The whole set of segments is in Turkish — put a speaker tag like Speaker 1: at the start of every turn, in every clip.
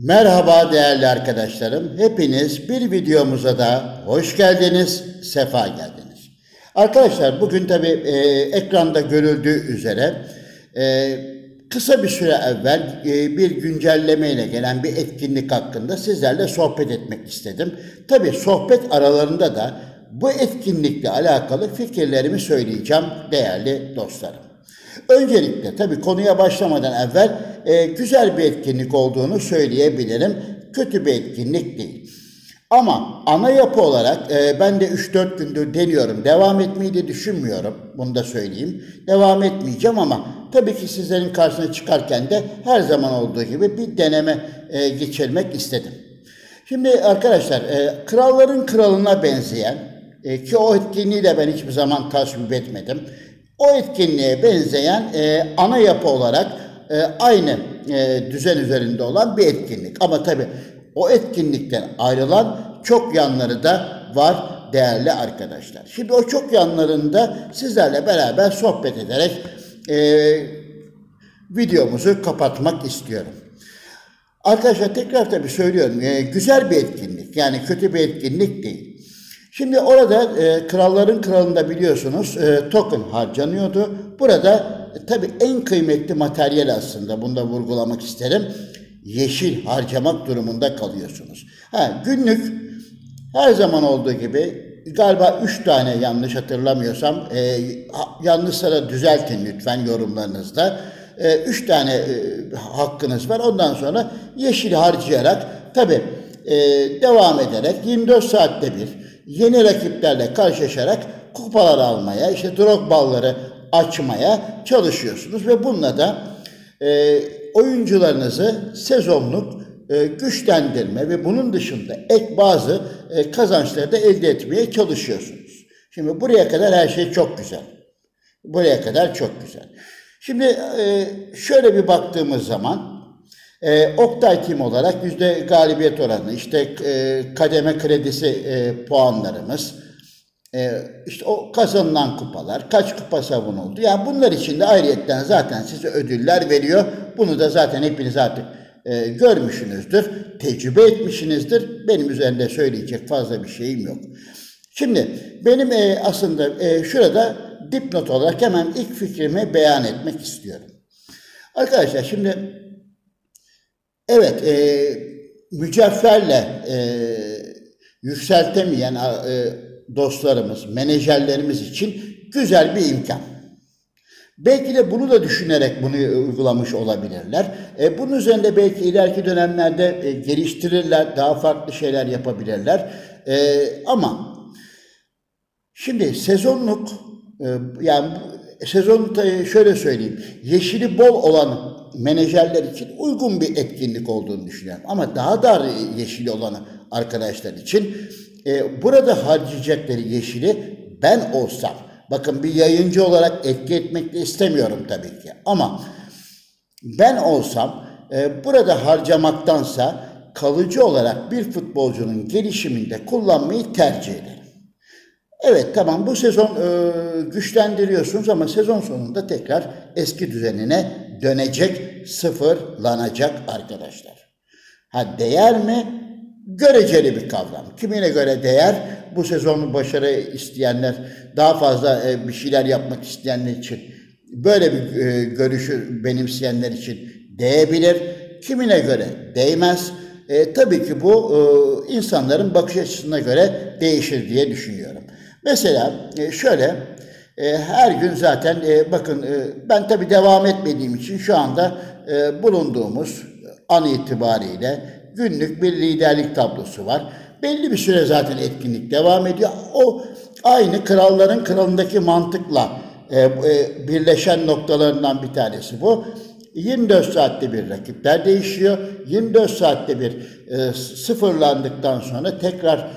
Speaker 1: Merhaba değerli arkadaşlarım. Hepiniz bir videomuza da hoş geldiniz, sefa geldiniz. Arkadaşlar bugün tabi ekranda görüldüğü üzere kısa bir süre evvel bir güncelleme ile gelen bir etkinlik hakkında sizlerle sohbet etmek istedim. Tabi sohbet aralarında da bu etkinlikle alakalı fikirlerimi söyleyeceğim değerli dostlarım. Öncelikle tabii konuya başlamadan evvel güzel bir etkinlik olduğunu söyleyebilirim. Kötü bir etkinlik değil. Ama ana yapı olarak ben de 3-4 gündür deniyorum. Devam etmeyi de düşünmüyorum. Bunu da söyleyeyim. Devam etmeyeceğim ama tabii ki sizlerin karşısına çıkarken de her zaman olduğu gibi bir deneme geçirmek istedim. Şimdi arkadaşlar kralların kralına benzeyen ki o etkinliği de ben hiçbir zaman tasvip etmedim. O etkinliğe benzeyen ana yapı olarak aynı düzen üzerinde olan bir etkinlik. Ama tabii o etkinlikten ayrılan çok yanları da var değerli arkadaşlar. Şimdi o çok yanlarında sizlerle beraber sohbet ederek videomuzu kapatmak istiyorum. Arkadaşlar tekrar tabii söylüyorum güzel bir etkinlik, yani kötü bir etkinlik değil. Şimdi orada kralların kralında biliyorsunuz token harcanıyordu. Burada tabii en kıymetli materyal aslında, bunu da vurgulamak isterim. Yeşil harcamak durumunda kalıyorsunuz. Günlük her zaman olduğu gibi galiba 3 tane, yanlış hatırlamıyorsam, yanlışsa da düzeltin lütfen yorumlarınızda. 3 tane hakkınız var. Ondan sonra yeşil harcayarak tabii devam ederek 24 saatte bir yeni rakiplerle karşılaşarak kupalar almaya, işte drop balları açmaya çalışıyorsunuz ve bununla da oyuncularınızı sezonluk güçlendirme ve bunun dışında ek bazı kazançları da elde etmeye çalışıyorsunuz. Şimdi buraya kadar her şey çok güzel. Buraya kadar çok güzel. Şimdi şöyle bir baktığımız zaman Oktay Team olarak galibiyet oranı, işte kademe kredisi puanlarımız, işte o kazanılan kupalar, kaç kupa savunuldu. Yani bunlar için de ayrıyetten zaten size ödüller veriyor. Bunu da zaten hepiniz artık görmüşsünüzdür, tecrübe etmişsinizdir. Benim üzerinde söyleyecek fazla bir şeyim yok. Şimdi benim aslında şurada dipnot olarak hemen ilk fikrimi beyan etmek istiyorum. Arkadaşlar şimdi evet, mücevherle yükseltemeyen dostlarımız, menajerlerimiz için güzel bir imkan. Belki de bunu da düşünerek bunu uygulamış olabilirler. Bunun üzerinde belki ileriki dönemlerde geliştirirler, daha farklı şeyler yapabilirler. Ama şimdi sezonluk, yani sezon şöyle söyleyeyim, yeşili bol olan menajerler için uygun bir etkinlik olduğunu düşünüyorum. Ama daha da yeşili olan arkadaşlar için burada harcayacakları yeşili ben olsam, bakın bir yayıncı olarak etki etmek de istemiyorum tabii ki, ama ben olsam burada harcamaktansa kalıcı olarak bir futbolcunun gelişiminde kullanmayı tercih ederim. Evet, tamam, bu sezon güçlendiriyorsunuz ama sezon sonunda tekrar eski düzenine dönecek, sıfırlanacak arkadaşlar. Değer mi? Göreceli bir kavram. Kimine göre değer? Bu sezon başarı isteyenler, daha fazla bir şeyler yapmak isteyenler için, böyle bir görüşü benimseyenler için değebilir. Kimine göre değmez. Tabii ki bu insanların bakış açısına göre değişir diye düşünüyorum. Mesela şöyle, her gün zaten bakın, ben tabii devam etmediğim için şu anda bulunduğumuz an itibariyle günlük bir liderlik tablosu var. Belli bir süre zaten etkinlik devam ediyor. O aynı kralların kralındaki mantıkla birleşen noktalarından bir tanesi bu. 24 saatte bir rakipler değişiyor. 24 saatte bir sıfırlandıktan sonra tekrar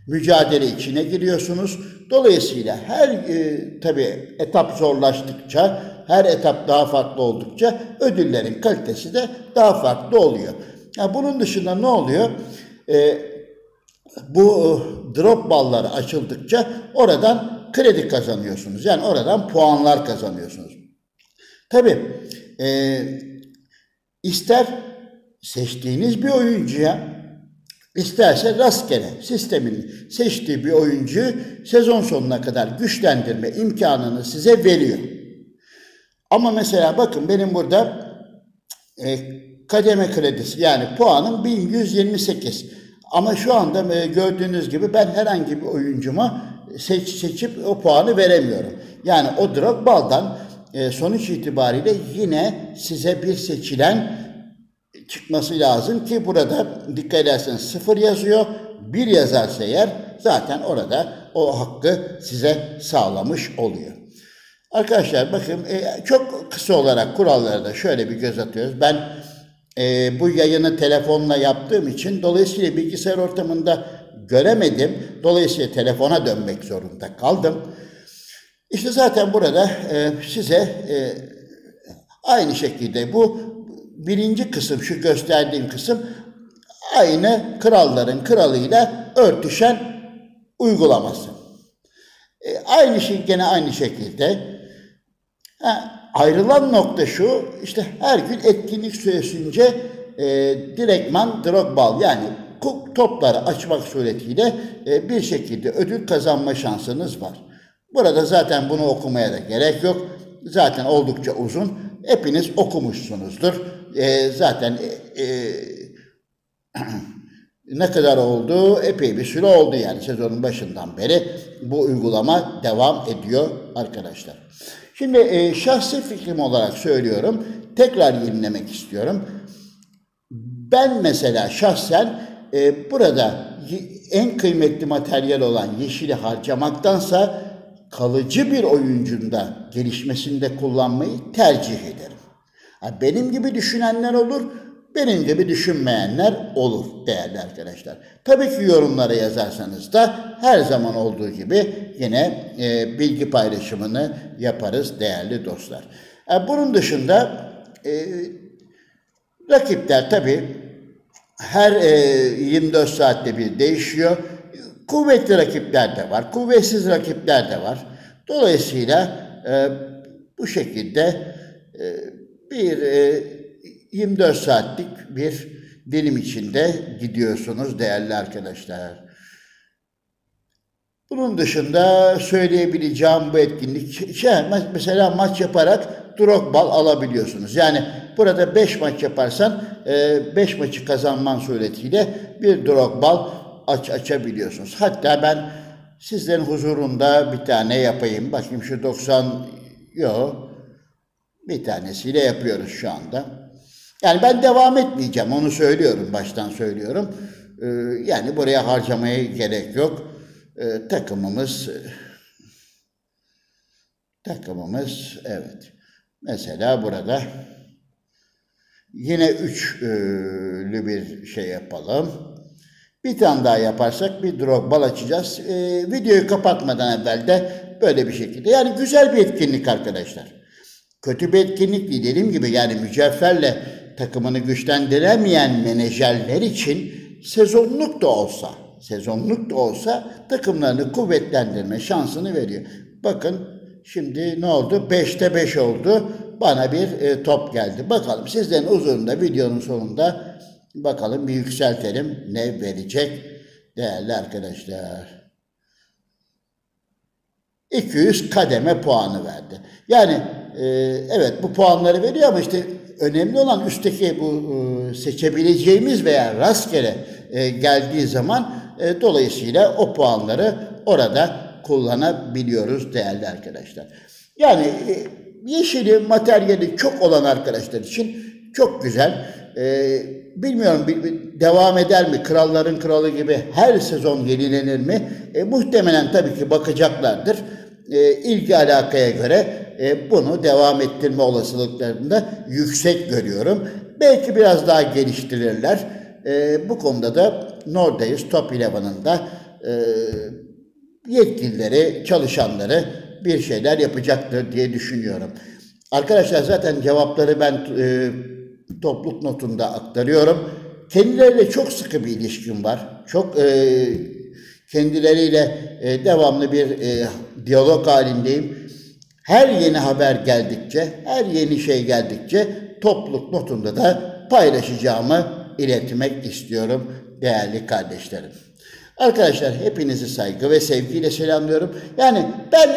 Speaker 1: mücadele içine giriyorsunuz. Dolayısıyla her tabii etap zorlaştıkça, her etap daha farklı oldukça ödüllerin kalitesi de daha farklı oluyor. Bunun dışında ne oluyor? Bu drop balları açıldıkça oradan kredi kazanıyorsunuz. Yani oradan puanlar kazanıyorsunuz. Tabii ister seçtiğiniz bir oyuncuya isterse rastgele sistemin seçtiği bir oyuncuyu sezon sonuna kadar güçlendirme imkanını size veriyor. Ama mesela bakın benim burada kademe kredisi yani puanım 1128. Ama şu anda gördüğünüz gibi ben herhangi bir oyuncuma seçip o puanı veremiyorum. Yani o Drogba'dan sonuç itibariyle yine size bir seçilen çıkması lazım ki burada dikkat ederseniz 0 yazıyor. 1 yazarsa eğer zaten orada o hakkı size sağlamış oluyor. Arkadaşlar bakın çok kısa olarak kurallara da şöyle bir göz atıyoruz. Ben bu yayını telefonla yaptığım için dolayısıyla bilgisayar ortamında göremedim. Dolayısıyla telefona dönmek zorunda kaldım. İşte zaten burada size aynı şekilde bu birinci kısım, şu gösterdiğim kısım aynı kralların kralıyla örtüşen uygulaması. Aynı şey gene aynı şekilde. Ayrılan nokta şu, işte her gün etkinlik süresince direktman Drogba yani topları açmak suretiyle bir şekilde ödül kazanma şansınız var. Burada zaten bunu okumaya da gerek yok. Zaten oldukça uzun. Hepiniz okumuşsunuzdur. Zaten ne kadar oldu? Epey bir süre oldu yani sezonun başından beri bu uygulama devam ediyor arkadaşlar. Şimdi şahsi fikrim olarak söylüyorum. Tekrar yenilemek istiyorum. Ben mesela şahsen burada en kıymetli materyal olan yeşili harcamaktansa kalıcı bir oyuncunda gelişmesinde kullanmayı tercih ederim. Benim gibi düşünenler olur, benim gibi düşünmeyenler olur değerli arkadaşlar. Tabii ki yorumlara yazarsanız da her zaman olduğu gibi yine bilgi paylaşımını yaparız değerli dostlar. Bunun dışında rakipler tabii her 24 saatte bir değişiyor. Kuvvetli rakipler de var, kuvvetsiz rakipler de var. Dolayısıyla bu şekilde bir 24 saatlik bir dilim içinde gidiyorsunuz değerli arkadaşlar. Bunun dışında söyleyebileceğim bu etkinlik, mesela maç yaparak Drogba alabiliyorsunuz. Yani burada 5 maç yaparsan 5 maçı kazanman suretiyle bir Drogba açabiliyorsunuz. Hatta ben sizlerin huzurunda bir tane yapayım. Bakayım şu 90 yok. Bir tanesiyle yapıyoruz şu anda. Yani ben devam etmeyeceğim. Onu söylüyorum. Baştan söylüyorum. Yani buraya harcamaya gerek yok. Takımımız evet. Mesela burada yine üçlü bir şey yapalım. Bir tane daha yaparsak bir Drogba açacağız. Videoyu kapatmadan evvel de böyle bir şekilde. Yani güzel bir etkinlik arkadaşlar. Kötü bir etkinlik değil. Dediğim gibi yani mücevherle takımını güçlendiremeyen menajerler için sezonluk da olsa takımlarını kuvvetlendirme şansını veriyor. Bakın şimdi ne oldu? 5'te 5 oldu. Bana bir top geldi. Bakalım sizlerin huzurunda videonun sonunda bakalım bir yükseltelim. Ne verecek değerli arkadaşlar? 200 kademe puanı verdi. Yani evet bu puanları veriyor ama işte önemli olan üstteki bu seçebileceğimiz veya rastgele geldiği zaman dolayısıyla o puanları orada kullanabiliyoruz değerli arkadaşlar. Yani yeşili materyali çok olan arkadaşlar için çok güzel. Bilmiyorum devam eder mi? Kralların kralı gibi her sezon yenilenir mi? Muhtemelen tabii ki bakacaklardır. İlgi alakaya göre bunu devam ettirme olasılıklarını da yüksek görüyorum. Belki biraz daha geliştirirler. Bu konuda da Nordays Top 11'ın da yetkilileri, çalışanları bir şeyler yapacaktır diye düşünüyorum. Arkadaşlar zaten cevapları ben topluluk notunda aktarıyorum. Kendileriyle çok sıkı bir ilişkim var. Çok kendileriyle devamlı bir diyalog halindeyim. Her yeni haber geldikçe, her yeni şey geldikçe topluluk notunda da paylaşacağımı iletmek istiyorum değerli kardeşlerim. Arkadaşlar hepinizi saygı ve sevgiyle selamlıyorum. Yani ben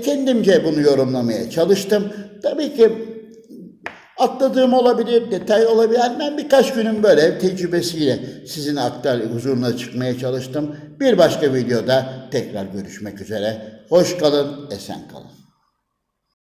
Speaker 1: kendimce bunu yorumlamaya çalıştım. Tabii ki atladığım olabilir, detay olabilir. Yani ben birkaç günün böyle tecrübesiyle sizin huzuruna çıkmaya çalıştım. Bir başka videoda tekrar görüşmek üzere. Hoş kalın, esen kalın.